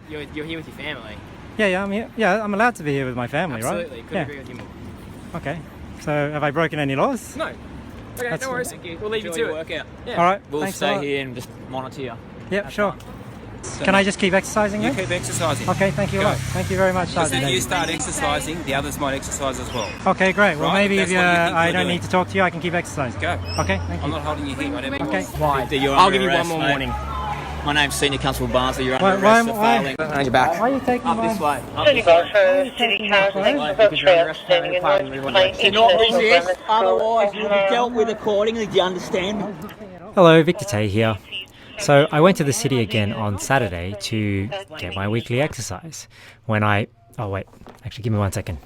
You're here with your family. Yeah, I'm here. Yeah, I'm allowed to be here with my family, right? Absolutely. Couldn't agree with you more. Okay. So, have I broken any laws? No. Okay, That's no worries. We'll leave you to it. Work out. Yeah. All right. We'll thanks a stay lot. here and just monitor you. Yep, sure. Can I just keep exercising You then? keep exercising. Okay, thank you a Go. lot. Thank you very much. Because if you start exercising, the others might exercise as well. Okay, great. Well, Right, maybe if that's what you think I we're don't doing. need to talk to you, I can keep exercising. Go. Okay, thank I'm you. not holding you here. Whatever. Okay. Victor, you're I'll under give you one arrest, more mate. warning. My name's Senior Constable Barnsley. You're Why- under arrest why- for why- failing. On your back. Why are you taking Up my... this way. Up City this way. Bus for City Council, Because you're under arrest for failing Do not resist, otherwise you'll be dealt with accordingly. Do you understand? Hello, Victor Tay here. So I went to the city again on Saturday to get my weekly exercise. When I... Oh wait, actually give me 1 second.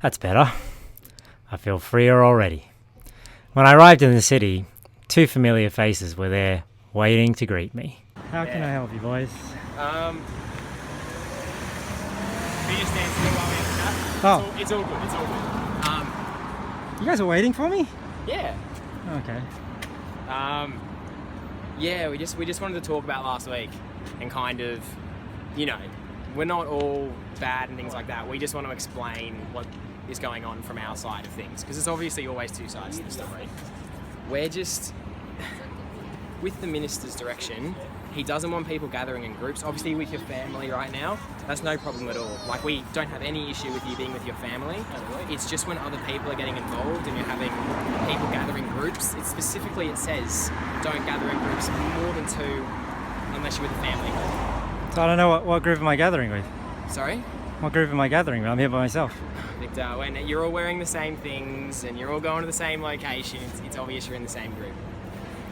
That's better. I feel freer already. When I arrived in the city, 2 familiar faces were there waiting to greet me. How can I help you boys? Can you just stand still while we have a chat? Oh, It's all good. It's all good. you guys are waiting for me? Yeah. Okay. Yeah, we just wanted to talk about last week and kind of, you know, we're not all bad and things like that. We just want to explain what is going on from our side of things, because it's obviously always 2 sides to the story. We're just, with the minister's direction, he doesn't want people gathering in groups. Obviously with your family right now, that's no problem at all. Like, we don't have any issue with you being with your family. It's just when other people are getting involved and you're having people gathering groups, it says don't gather in groups more than 2 unless you're with a family. So I don't know what group am I gathering with? Sorry? What group am I gathering with? I'm here by myself. Victor, when you're all wearing the same things and you're all going to the same location, it's obvious you're in the same group.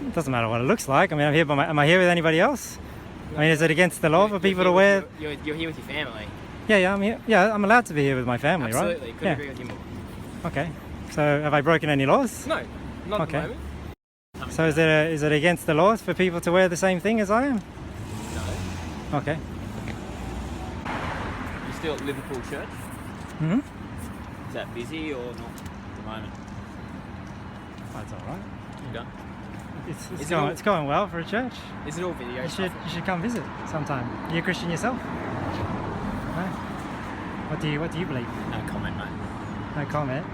It doesn't matter what it looks like. I mean, I'm here by am I here with anybody else? I mean, is it against the law for people to wear... You're here with your family. Yeah, I'm here. Yeah, I'm allowed to be here with my family, Absolutely, right? couldn't agree with you more. Okay. So have I broken any laws? No, not Okay. at the moment. So is it against the laws for people to wear the same thing as I am? No. Okay. You still at Liverpool Church? Mm-hmm. Is that busy or not at the moment? That's all right. You done? It's going well for a church. Is it all video You stuff? should come visit sometime. Are you a Christian yourself? No. What do you believe? No comment, mate. No comment.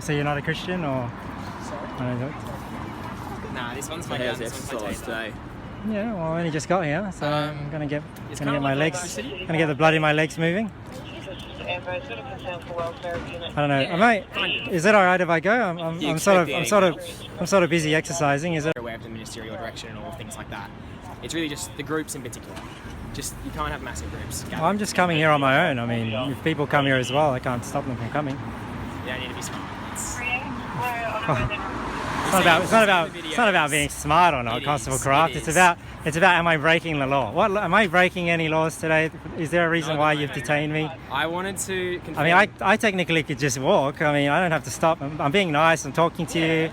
So you're not a Christian, or? Sorry? I don't know. Nah, this one's my How's dad, this one's my exercise tater. today? Yeah, well, I only just got here, so I'm gonna get It's gonna kinda get my like legs, electricity. gonna get the blood in my legs moving. I don't know. Is it all right if I go? I'm sort of busy exercising. Is it? Aware of the ministerial direction and all things like that. It's really just the groups in particular. Just, you can't have massive groups. Well, I'm just coming here on my own. I mean, if people come here as well, I can't stop them from coming. You don't need to be smart. It's It's not about being smart or not, It Constable is, Craft. it It's is. about am I breaking the law? What am I breaking any laws today? Is there a reason why you've detained me? I wanted to confirm. I mean, I technically could just walk. I mean, I don't have to stop. I'm being nice. I'm talking to you. You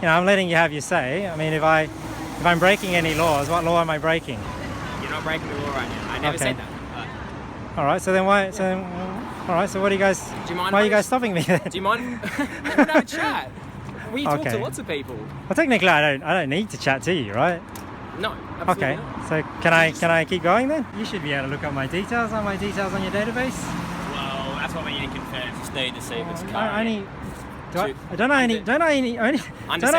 know, I'm letting you have your say. I mean, if I'm breaking any laws, what law am I breaking? You're not breaking the law right now. I never Okay. said that. All right. So then why? All right. So what are you guys? Do you mind? Why are you guys stopping me then? Do you mind? We can have a chat. We talk Okay. to lots of people. Well, technically, I don't need to chat to you, right? No, absolutely Okay. not. So can I keep going then? You should be able to look up my details on your database. Well, that's what we need to confirm. Just need to see if it's current. I don't I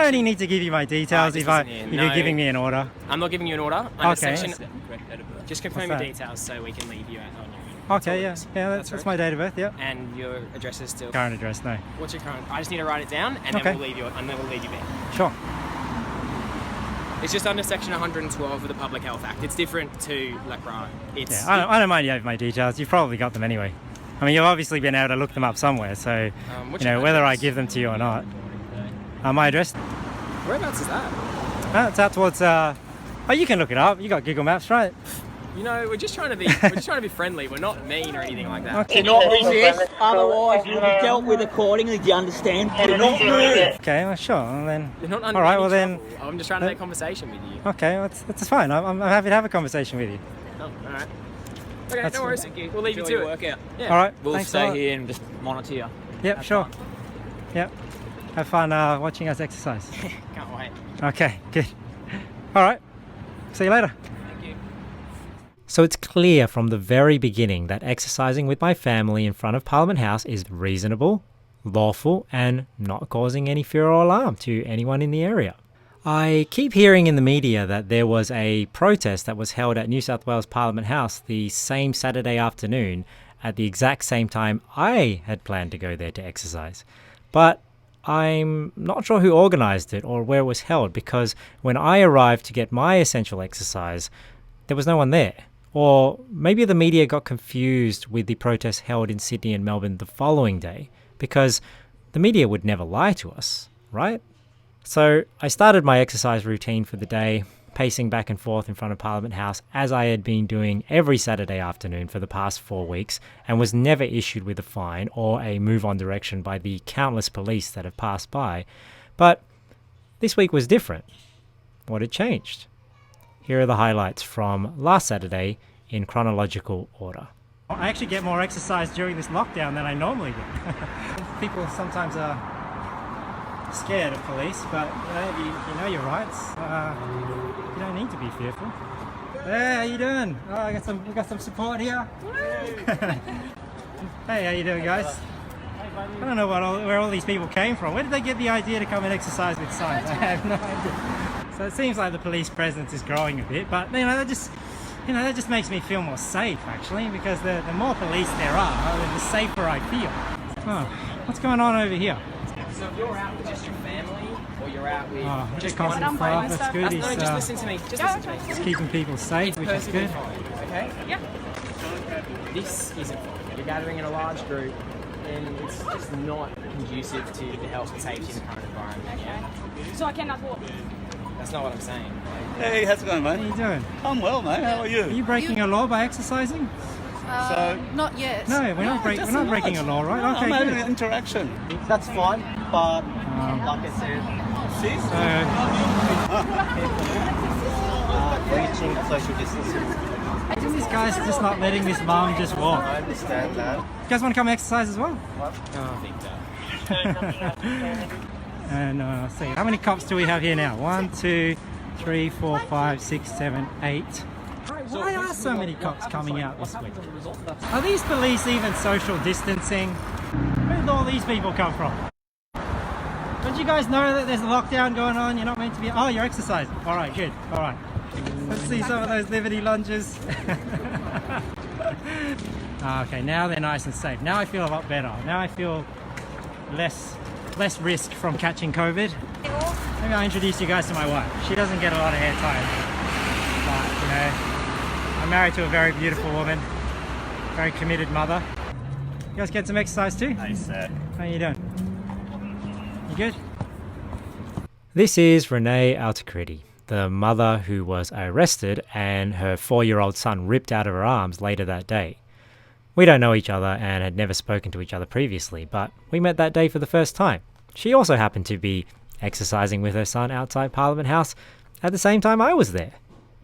only need to give you my details if just listen here. you're No. giving me an order? I'm not giving you an order. Under Okay. section, Correct date of birth. just confirm What's your that? details so we can leave you out on your own. Okay, yeah, that's right. my date of birth. Yeah. And your address is still. Current address, no. What's your current? I just need to write it down, and Okay. then we'll leave you. And then we'll leave you there. Sure. It's just under section 112 of the Public Health Act. It's different to LACRA. It's Yeah, I don't mind you have my details. You've probably got them anyway. I mean, you've obviously been able to look them up somewhere. So, what's you know, your whether I address? give them to you or not. My address. Whereabouts is that? It's out towards. Oh, you can look it up. You got Google Maps, right? You know, we're just trying to be friendly. We're not mean or anything like that. Okay. Do not resist, otherwise you'll be dealt with accordingly. Do you understand? Do not move. Okay, well, sure. Well, then. You're not under All right. any Well, then. trouble. I'm just trying to make conversation with you. Okay, well, that's fine. I'm happy to have a conversation with you. Oh, all right. Okay, That's no worries. We'll leave you to it. Workout. Yeah. All right. We'll thanks a stay lot. here and just monitor you. Yep, Have sure. fun. Yep. Have fun watching us exercise. Can't wait. Okay, good. All right. See you later. Thank you. So it's clear from the very beginning that exercising with my family in front of Parliament House is reasonable, lawful, and not causing any fear or alarm to anyone in the area. I keep hearing in the media that there was a protest that was held at New South Wales Parliament House the same Saturday afternoon at the exact same time I had planned to go there to exercise. But I'm not sure who organised it or where it was held, because when I arrived to get my essential exercise, there was no one there. Or maybe the media got confused with the protest held in Sydney and Melbourne the following day, because the media would never lie to us, right? So I started my exercise routine for the day, pacing back and forth in front of Parliament House as I had been doing every Saturday afternoon for the past 4 weeks, and was never issued with a fine or a move on direction by the countless police that have passed by. But this week was different. What had changed? Here are the highlights from last Saturday in chronological order. I actually get more exercise during this lockdown than I normally do. People sometimes are scared of police, but you know your rights. You don't need to be fearful. Hey, how you doing? Oh, we got some support here. Hey, how you doing, guys? I don't know where all these people came from. Where did they get the idea to come and exercise with signs? I have no idea. So it seems like the police presence is growing a bit, but that just makes me feel more safe, actually, because the more police there are, the safer I feel. Oh, what's going on over here? So if you're out with just your family, or you're out with Just constant fire, that's good. no, He's just listen to me. Just listen to me. just keeping people safe, which is Perfectly good. fine, okay? Yeah. This isn't fun. You're gathering in a large group, and it's just not conducive to the health and safety in the current environment, yeah? So I cannot walk. That's not what I'm saying. Hey, how's it going, How mate? are you doing? I'm well, mate. How are Are you? you breaking a law by exercising? Not yet. No, we're not breaking a law, right? No, Okay, I'm having good. an interaction. That's fine, but like I said, See? reaching social distancing. These guys are just not letting this mum just walk. I understand that. You guys want to come exercise as well? Oh, Victor. And let's see, how many cops do we have here now? 1, 2, 3, 4, 5, 6, 7, 8. Why are so many cops coming out this week? Are these police even social distancing? Where did all these people come from? Don't you guys know that there's a lockdown going on? You're not meant to be... Oh, you're exercising. All right, good. All right. Let's see some of those liberty lunges. Okay, now they're nice and safe. Now I feel a lot better. Now I feel less risk from catching COVID. Maybe I'll introduce you guys to my wife. She doesn't get a lot of airtime, but I'm married to a very beautiful woman, very committed mother. You guys get some exercise too? Hey, sir. How you doing? You good? This is Renee Altacridi, the mother who was arrested and her 4-year-old son ripped out of her arms later that day. We don't know each other and had never spoken to each other previously, but we met that day for the first time. She also happened to be exercising with her son outside Parliament House at the same time I was there.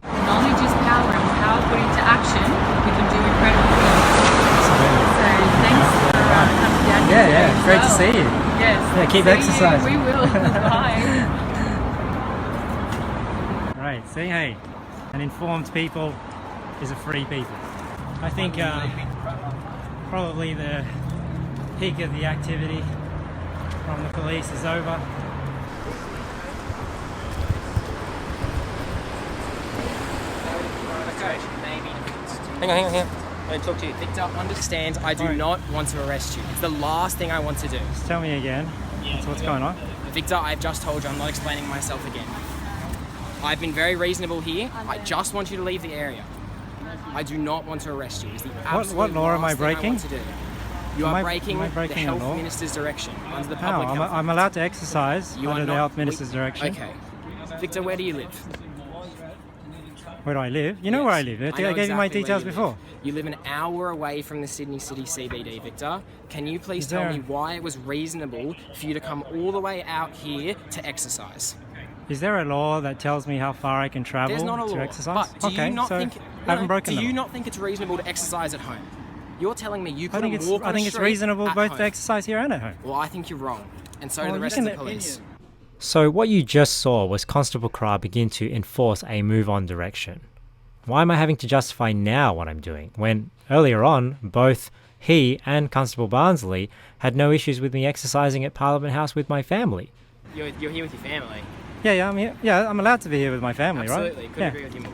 Knowledge is power, and power put into action, we can do incredible things. So thanks for coming down here today as Great to well. see you. Yes. Yeah, keep see exercising. You. We will. Bye. Right, see, hey, an informed people is a free people. I think probably the peak of the activity from the police is over. Hang on. Let me talk to you. Victor, understand I do not want to arrest you. It's the last thing I want to do. Just tell me again, what's going on? Victor, I've just told you I'm not explaining myself again. I've been very reasonable here. I just want you to leave the area. I do not want to arrest you. It's the absolute What law am I last thing breaking? want to do. You Am are I breaking the breaking a health law? minister's direction under the No, public health. I'm allowed to exercise You are under the not- health minister's direction. Okay. Victor, where do you live? Where do I live? You know where I live. I know gave you my exactly where details you live. before. You live an hour away from the Sydney City CBD, Victor. Can you please tell there- me why it was reasonable for you to come all the way out here to exercise? Is there a law that tells me how far I can travel There's not a to law. exercise? But do you not think I haven't broken Do them. you not think it's reasonable to exercise at home? You're telling me you couldn't walk on I think a it's street reasonable at both home. to exercise here and at home. Well, I think you're wrong, and so do Well, the you rest of can- the police. So what you just saw was Constable Carr begin to enforce a move-on direction. Why am I having to justify now what I'm doing, when earlier on, both he and Constable Barnsley had no issues with me exercising at Parliament House with my family? You're here with your family. Yeah, I'm here. Yeah, I'm allowed to be here with my family, Absolutely, right? couldn't agree with you more.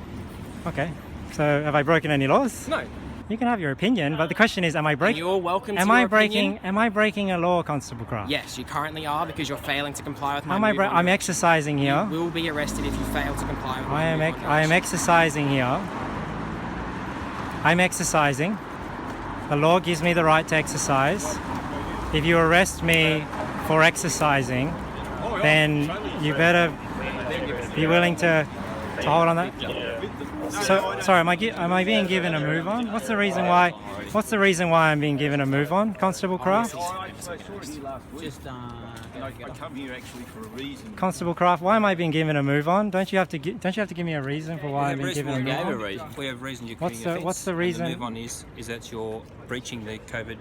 Okay. So have I broken any laws? No. You can have your opinion, but the question is, am I And breaking? you're welcome Am to I your breaking? opinion. Am I breaking a law, Constable Carr? Yes, you currently are because you're failing to comply with my Am I? move-on I'm direction. exercising here. You will be arrested if you fail to comply with my move-on I am direction. exercising here. I'm exercising. The law gives me the right to exercise. If you arrest me for exercising, then you better be willing to hold on that. So sorry, am I being given a move on? What's the reason why? What's the reason why I'm being given a move on, Constable Craft? Just, I come here actually for a reason. Constable Craft, why am I being given a move on? Don't you have to give me a reason for why I'm being given a move on? We have reason you're What's committing the- offence. what's the and reason? The move on is that you're breaching the COVID.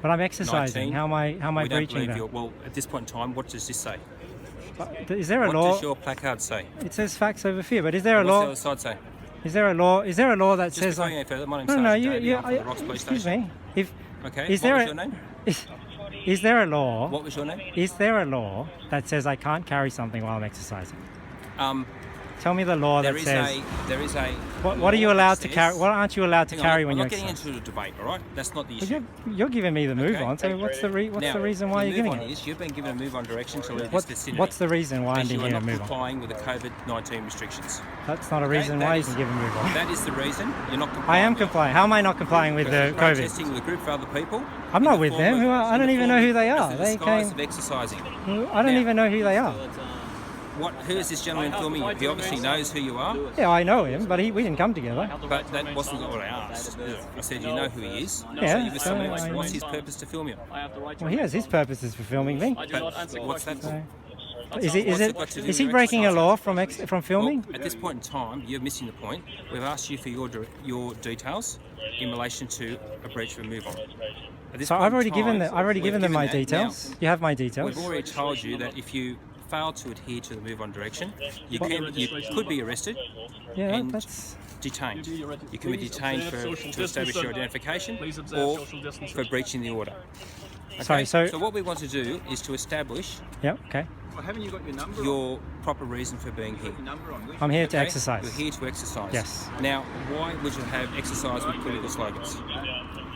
But I'm exercising. 19. How am I We don't breaching believe that? you're, well, at this point in time, what does this say? Is there a What law? does your placard say? It says facts over fear, but is there a What's the law? other side say? Is there a law? Is there a law that Just says before like? you go further, my name's No, Sergeant you, Davey. I'm from the Rocks Police excuse Station. me. If Okay. is What there was a your name? is there a law? What was your name? Is there a law that says I can't carry something while I'm exercising? Tell me the law There that is says. there is a. What are you law allowed that to says- carry? What aren't you allowed to Hang on, carry I'm when not you're getting exercising? into a debate, all right? That's not the Well, issue. you're giving me the move Okay. on. So what's the Now, reason why the you're giving move on it? is you've been given a move on direction to leave What, this vicinity. what's the reason why I'm and being you are given a not move on? complying with the COVID-19 restrictions. That's not a Okay, reason that why you is- can give a move on. That is the reason you're not complying. I am complying. How am I not complying with Because the you're COVID? protesting with a group of other people. I'm not with them. I don't even know who they are. They They disguise came. of exercising. I don't Now- even know who they are. Who is this gentleman filming you? He obviously knows who you are, Yeah, I know him, but we didn't come together. but that wasn't what I asked. I said you know who he is. Yeah, So you were someone else. I know. What's his purpose to film you? Well, he has his purposes for filming me. But what's that for? Is What's it got to do he with breaking a exercising? law from filming? Well, at this point in time, you're missing the point. We've asked you for your details in relation to a breach of a move on. At this So point I've in already given time, we've them my that. Now, details. You have my details. we've already told you that if you fail to adhere to the move on direction, you could be arrested Yeah, and that's. detained. You can be detained to establish your identification or for breaching the order. Sorry, so- what we want to do is to establish Yeah, okay. Well, haven't you got your number? your proper reason for being here. Number on which? I'm here to Okay? exercise. You're here to exercise. Yes. Now, why would you have exercise with political slogans?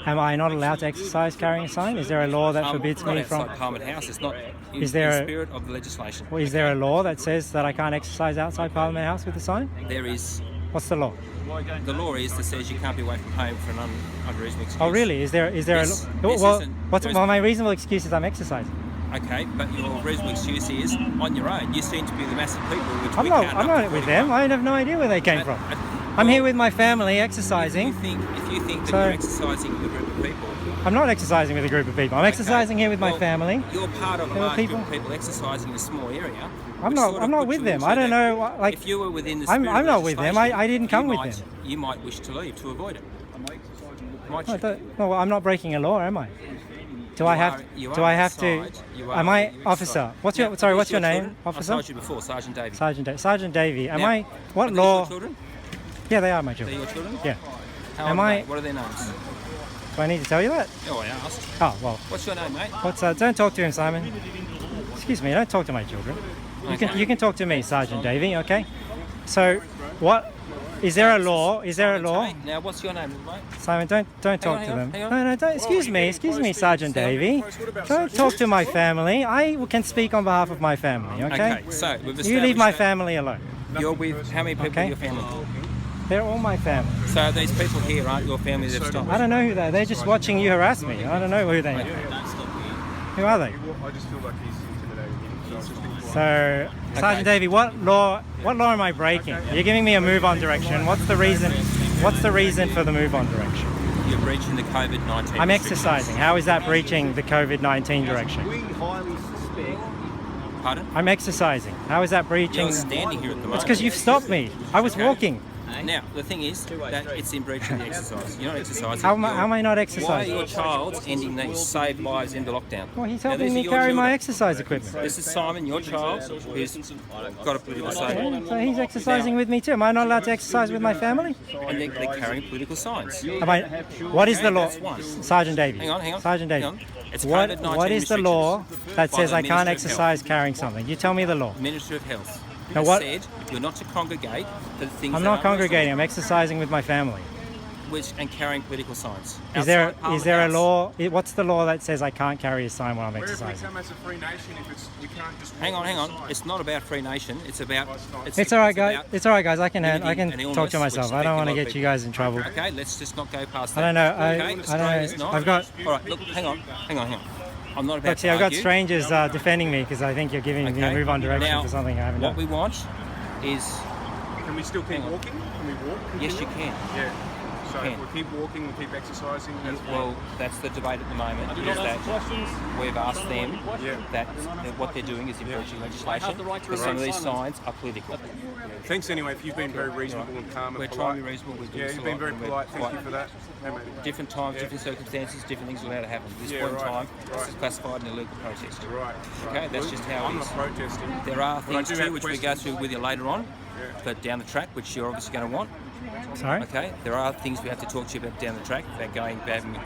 Am I not allowed to exercise carrying a sign? Is there a law that forbids not me outside from? Parliament House. It's not in Is there the a- spirit of the legislation. Well, is there a law that says that I can't exercise outside Parliament House with a sign? There is. What's the law? The law is that says you can't be away from home for an unreasonable excuse. Oh, really? Is there Yes, a this law? Well, isn't- my reasonable excuse is I'm exercising. Okay, but your reasonable excuse is on your own. You seem to be the massive people which I'm we not. count I'm up not to with 41. them. I have no idea where they came from. I'm here with my family exercising. If you think that So- you're exercising with a group of people, I'm not exercising with a group of people. I'm exercising here with my well, family. You're part of a There were large people- group of people exercising in a small area. I'm which not. sort of I'm not puts with you them. into I don't that. know. Like, If you were within the I'm spirit of not with them. legislation, I didn't come you with might- them. You might wish to leave to avoid it. Might I you? don't, no, well, I'm not breaking a law, am I? Do I have? You Do are I have to? outside. You are Am I you officer? outside. What's your? Now, Sorry. are What's these your name, children? officer? I told you before, Sergeant Davey. Sergeant Davey. Am Now, I? What are these law? your children? Yeah, they are my They're children. your children? Yeah. How Am old are I- they? What are their names? Do I need to tell you that? Oh, I asked. Oh well. What's your name, mate? Don't talk to him, Simon. Excuse me. Don't talk to my children. You can talk to me, Sergeant Davey. Okay. So, what? Is there a law? Is there a law? Okay, now, what's your name, mate? Simon, don't talk on, to hang on, them. hang on. No, don't. Excuse me, Sergeant Davey. Don't talk to my family. I can speak on behalf of my family. Okay. So we've You leave my established that family alone. You're with how many people Okay. in your family? They're all my family. So these people here aren't your family that have stopped. I don't know who they are. They're just watching you harass me. I don't know who they are. Who are they? I just feel like he's intimidating him, so I was just being polite. So, Sergeant Davey, what law am I breaking? You're giving me a move on direction. What's the reason? What's the reason for the move on direction? You're breaching the COVID-19. I'm restrictions. exercising. How is that breaching the COVID-19 direction? We highly suspect. Pardon? I'm exercising. How is that breaching? You're standing here at the moment. It's because you've stopped me. I was walking. Now, the thing is that it's in breach of the exercise. You're not exercising. How am I not Why exercising? are your child ending these saved lives in the lockdown? Well, he's Now, helping these me are your carry my children. exercise equipment. This is Simon, your child, who's got a political statement. So he's exercising with me too. Am I not allowed to exercise with my family? And they're carrying political signs. What is the law? That's one. Sergeant Davey. Hang on. Sergeant Davey. Hang on. It's What COVID-19 is the law restrictions that by says the I can't Ministry of exercise carrying something? You tell me the law. Health. Ministry of Health. Now Has what- said you're not to congregate for the things I'm that not are congregating. I'm exercising with my family. and carrying political signs. Is there Outside Parliament a House. law? What's the law that says I can't carry a sign while I'm Where have we exercising? come as a free nation if it's, we can't just Hang walk on. on the side? It's not about Free Nation. It's about. It's all right, guys. about- It's all right, guys. I can limiting an talk illness to myself. which I don't want to affects a lot of get you people. guys in trouble. Okay, let's just not go past that. I don't know. Okay, Australia's I don't know. not. I've got. All right, look, hang on. I'm not about Look, see, to I've got argue. strangers defending me because I think you're giving me a Okay. move on direction Now, for something I haven't What done. we want is. Can we still keep walking? Can we walk? Yes, you continue? can. Yeah. So can. if we keep walking, we keep exercising. That's Well, that's the debate at the moment. Is that we've asked them Yeah. that what they're doing is in breaching legislation because some of these signs are political. Thanks anyway. If you've been very reasonable and calm We're and trying polite. to be reasonable. We're doing Yeah, this you've a been lot, very and we're polite. Thank quite- you for that. Hey, mate. Different times, different circumstances, different things will have to happen. At this Yeah, point in right, time, this right. is classified an illegal protest. Right. Okay, that's just how I'm it not is. protesting. There are But I things do too have which we go questions. through with you later on, but down the track, which you're obviously going to want. Sorry. Okay, there are things we have to talk to you about down the track about having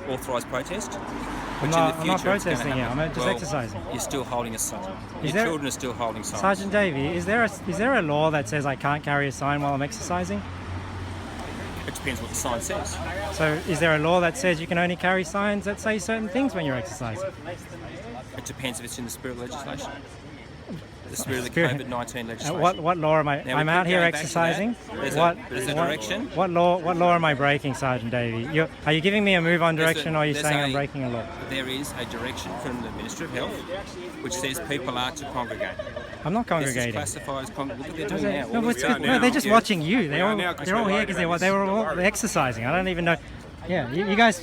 authorised protest. I'm which not in the future it's gonna protesting here. happen. I'm just Well, exercising. You're still holding a sign. Is Your there- children are still holding signs. Sergeant Davey, is there a law that says I can't carry a sign while I'm exercising? It depends what the sign says. So is there a law that says you can only carry signs that say certain things when you're exercising? It depends if it's in the spirit of legislation. The spirit of the Spirit. COVID-19 legislation. What law am I? Now, we I'm keep out here going back to exercising. that. There's a direction. What law am I breaking, Sergeant Davey? Are you giving me a move on There's a- direction, or are you there's saying a- I'm breaking a law? There is a direction from the Ministry of Health which says people are to congregate. I'm not This is congregating. classified as congregate. Look what they're doing now. No, All but these people no, they're just Yeah. watching you. They're are all now 'cause they're all we're here worried because about they this. were We're all worried. exercising. I don't even know. Yeah, you guys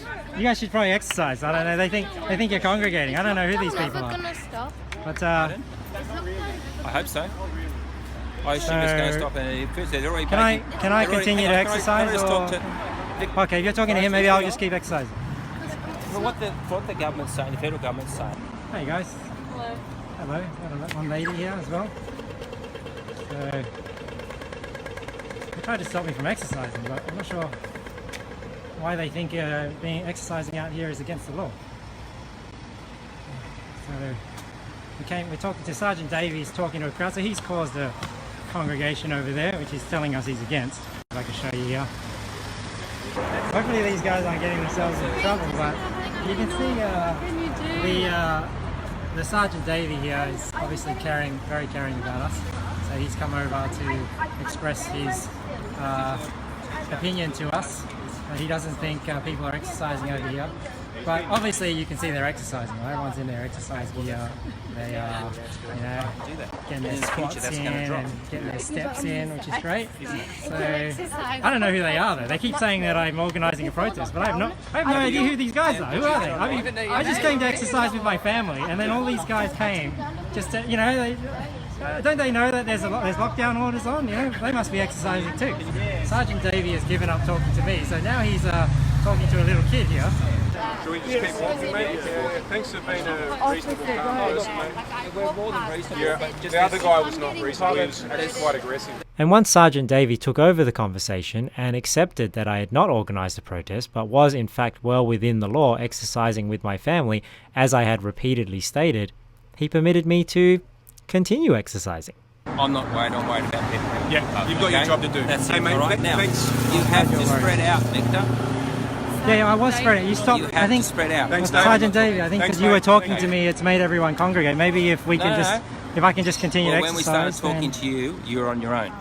should probably exercise. I don't know. They think you're congregating. I don't know who these people are. Stop. But I hope so. I assume it's going to So- stop. And if they're already Can I making- can I they're already- continue to hang on, can I exercise? just talk to Or okay, if you're talking to him, maybe I'll just keep exercising. well, what the government's saying, the federal government's saying. Hey guys. Hello. Hello. Got one lady here as well. So they tried to stop me from exercising, but I'm not sure why they think exercising out here is against the law. So we're talking to Sergeant Davies, talking to a crowd. So he's caused a congregation over there, which he's telling us he's against. If I can show you here. Hopefully these guys aren't getting themselves in trouble, but you can see the Sergeant Davey here is obviously very caring about us. So he's come over to express his opinion to us. He doesn't think people are exercising over here. But obviously you can see they're exercising. Right? Everyone's in their exercise gear. They are, getting their In the future, squats that's in gonna drop. and getting their steps in, which is great. So I don't know who they are though. They keep saying that I'm organising a protest, but I have no idea who these guys are. Who are they? I mean, I just came to exercise with my family, and then all these guys came just to, don't they know that there's lockdown orders on? They must be exercising too. Sergeant Davey has given up talking to me, so now he's talking to a little kid here. Should we just keep walking, mate? Yeah, thanks for being a reasonable, calm person, mate. We're more than reasonable. Yeah, but just the other guy was not reasonable. He was actually quite aggressive. And once Sergeant Davey took over the conversation and accepted that I had not organised the protest, but was in fact well within the law exercising with my family, as I had repeatedly stated, he permitted me to continue exercising. I'm not worried. I'm worried about people. Yeah, you've got your job to do. That's Hey, it. mate, All right now, thanks. you have to spread out, Victor. Yeah, I was spreading. You stopped. You I have think to spread out. Thanks, David. Sergeant Davey. I think Thanks, because you were mate. talking Thank to you. me, it's made everyone congregate. Maybe if we can if I can just continue Well, to when we started exercise. talking then- to you, you were on your own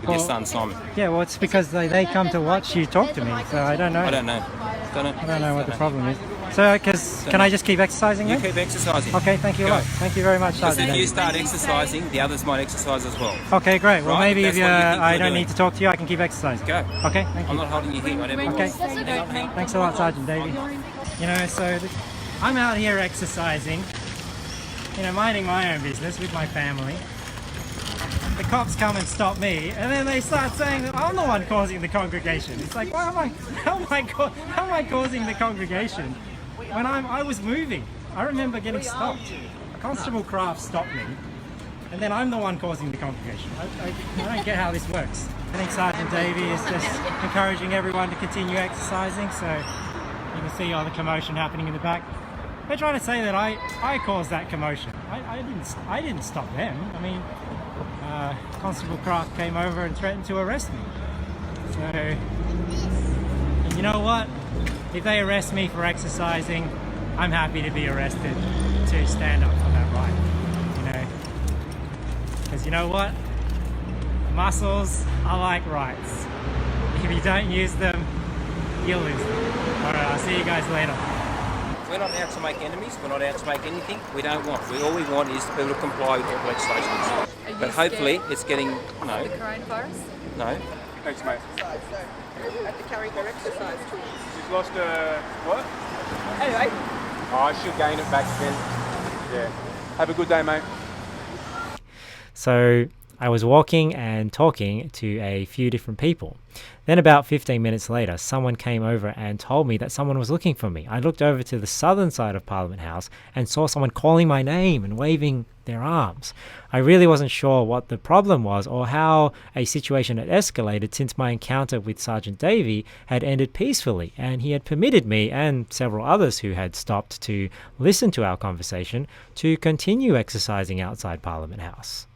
with your son Simon. Yeah, well, it's because they come to watch you talk to me, so I don't know. I don't know. I don't know what the problem is. So, can I just keep exercising You then? keep exercising. Okay, thank you a Go. lot. Thank you very much, Because Sergeant if you Davey. start exercising, the others might exercise as well. Okay, great. Well, Right, maybe if that's what you think I you're don't doing. need to talk to you, I can keep exercising. Go. Okay, thank I'm you. not holding you here. Whatever. Okay. Okay. Thanks a lot, Sergeant Davey. I'm out here exercising, minding my own business with my family. the cops come and stop me, and then they start saying that I'm the one causing the congregation. It's like, how am I causing the congregation when I was moving? I remember getting stopped. Constable Kraft stopped me, and then I'm the one causing the congregation. I don't get how this works. I think Sergeant Davey is just encouraging everyone to continue exercising, so you can see all the commotion happening in the back. They're trying to say that I caused that commotion. I didn't stop them. I mean, Constable Kraft came over and threatened to arrest me. So, and you know what? If they arrest me for exercising, I'm happy to be arrested to stand up for that right. You know, because you know what? Muscles are like rights. If you don't use them, you'll lose them. Alright, I'll see you guys later. We're not out to make enemies, we're not out to make anything we don't want. All we want is people to comply with what legislation is. But hopefully it's getting, no. The coronavirus? No. Thanks, mate. Have to carry their exercise tools. She's lost a what? Anyway. Oh, she'll gain it back then. Yeah. Have a good day, mate. So I was walking and talking to a few different people. Then about 15 minutes later, someone came over and told me that someone was looking for me. I looked over to the southern side of Parliament House and saw someone calling my name and waving their arms. I really wasn't sure what the problem was or how a situation had escalated since my encounter with Sergeant Davey had ended peacefully, and he had permitted me and several others who had stopped to listen to our conversation to continue exercising outside Parliament House.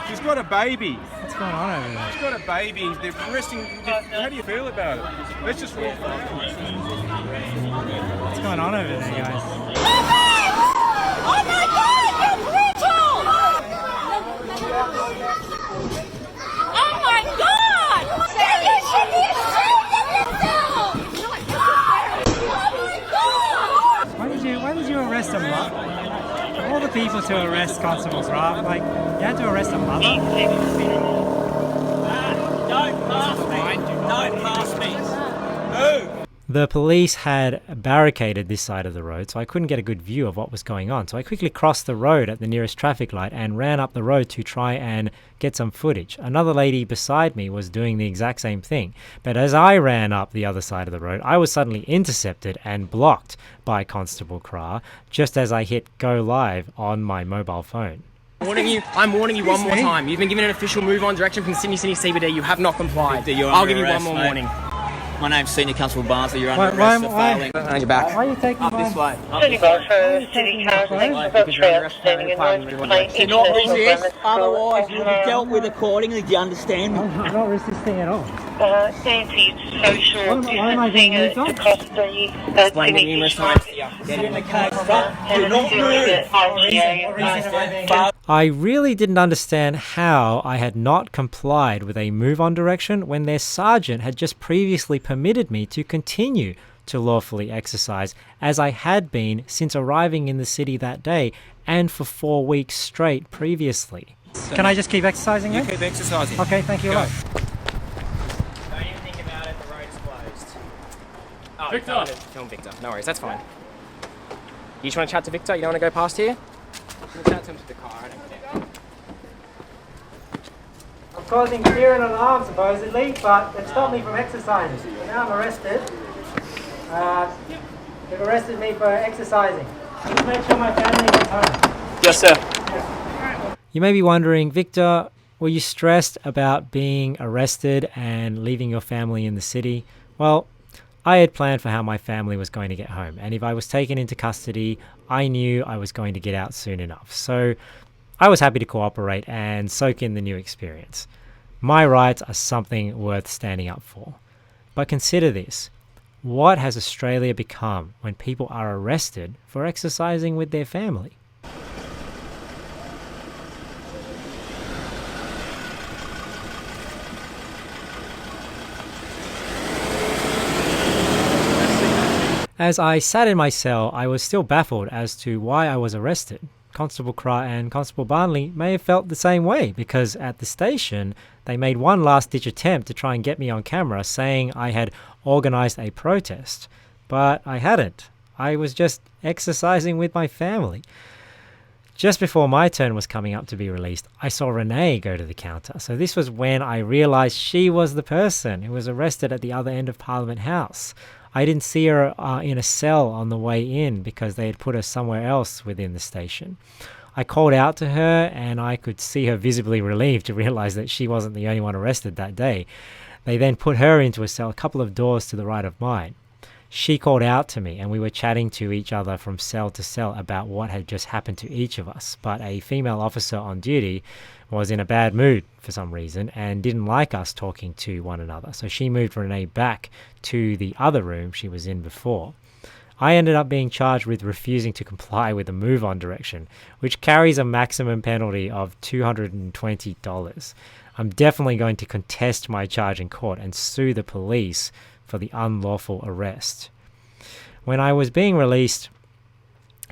She's got a baby. What's going on over there? She's got a baby. They're arresting. How do you feel about it? Let's just walk on. What's going on over there, guys? Oh my God, you're brutal! Oh my God! You should be ashamed of yourself! Oh my God! Why did you arrest a mother? All the people to arrest Constable Kraft, like, you had to arrest a mother? Don't pass me! Don't pass me! Move! The police had barricaded this side of the road, so I couldn't get a good view of what was going on. So I quickly crossed the road at the nearest traffic light and ran up the road to try and get some footage. Another lady beside me was doing the exact same thing. But as I ran up the other side of the road, I was suddenly intercepted and blocked by Constable Kraft just as I hit go live on my mobile phone. I'm warning you one more time. You've been given an official move on direction from Sydney City CBD. You have not complied. I'll give you one more warning. My name's Senior Constable Barnsley. You're under arrest for failing. On your back. Why are you taking Up this way. City Barford, City Council, outstanding and noise complaint. Do not resist, otherwise you'll be dealt with accordingly. Do you understand me? I'm not resisting at all. Stay social Why am I being distancing moved on? across the Explained it numerous times. Get in the case. Do not move. I really didn't understand how I had not complied with a move-on direction when their sergeant had just previously permitted me to continue to lawfully exercise as I had been since arriving in the city that day and for 4 weeks straight previously. Can I just keep exercising You then? keep exercising. Okay, thank you a Go. lot. Don't even think about it, the road is closed. Oh, Victor! you film Victor. No worries, that's fine. You just want to chat to Victor? You don't want to go past here? I'm going to chat to him to the car, I don't care. I'm causing fear and alarm supposedly, but they've stopped me from exercising. Now I'm arrested. They've arrested me for exercising. Just make sure my family gets home. Yes, sir. You may be wondering, Victor, were you stressed about being arrested and leaving your family in the city? Well, I had planned for how my family was going to get home, and if I was taken into custody, I knew I was going to get out soon enough. So I was happy to cooperate and soak in the new experience. My rights are something worth standing up for. But consider this. What has Australia become when people are arrested for exercising with their family? As I sat in my cell, I was still baffled as to why I was arrested. Constable Cry and Constable Barnsley may have felt the same way, because at the station they made one last-ditch attempt to try and get me on camera saying I had organised a protest. But I hadn't. I was just exercising with my family. Just before my turn was coming up to be released, I saw Renee go to the counter. So this was when I realized she was the person who was arrested at the other end of Parliament House. I didn't see her in a cell on the way in because they had put her somewhere else within the station. I called out to her and I could see her visibly relieved to realize that she wasn't the only one arrested that day. They then put her into a cell a couple of doors to the right of mine. She called out to me and we were chatting to each other from cell to cell about what had just happened to each of us. But a female officer on duty was in a bad mood for some reason and didn't like us talking to one another. So she moved Renee back to the other room she was in before. I ended up being charged with refusing to comply with a move-on direction, which carries a maximum penalty of $220. I'm definitely going to contest my charge in court and sue the police for the unlawful arrest. When I was being released,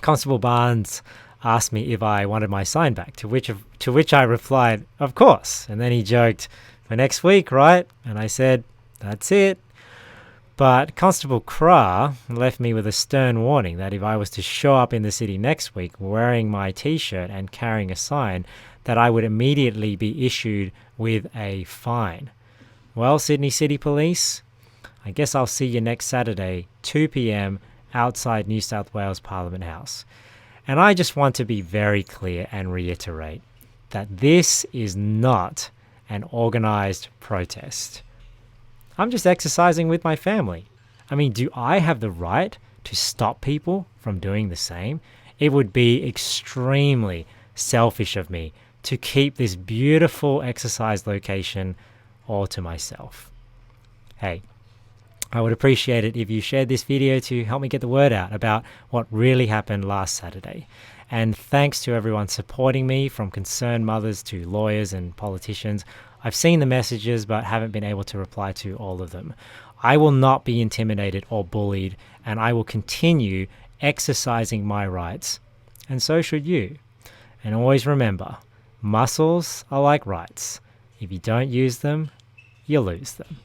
Constable Barnes asked me if I wanted my sign back, to which I replied, of course. And then he joked, for next week, right? And I said, that's it. But Constable Cra left me with a stern warning that if I was to show up in the city next week wearing my t-shirt and carrying a sign, that I would immediately be issued with a fine. Well, Sydney City Police, I guess I'll see you next Saturday, 2 p.m, outside New South Wales Parliament House. And I just want to be very clear and reiterate that this is not an organised protest. I'm just exercising with my family. I mean, do I have the right to stop people from doing the same? It would be extremely selfish of me to keep this beautiful exercise location all to myself. Hey, I would appreciate it if you shared this video to help me get the word out about what really happened last Saturday. And thanks to everyone supporting me, from concerned mothers to lawyers and politicians. I've seen the messages but haven't been able to reply to all of them. I will not be intimidated or bullied, and I will continue exercising my rights. And so should you. And always remember, muscles are like rights. If you don't use them, you lose them.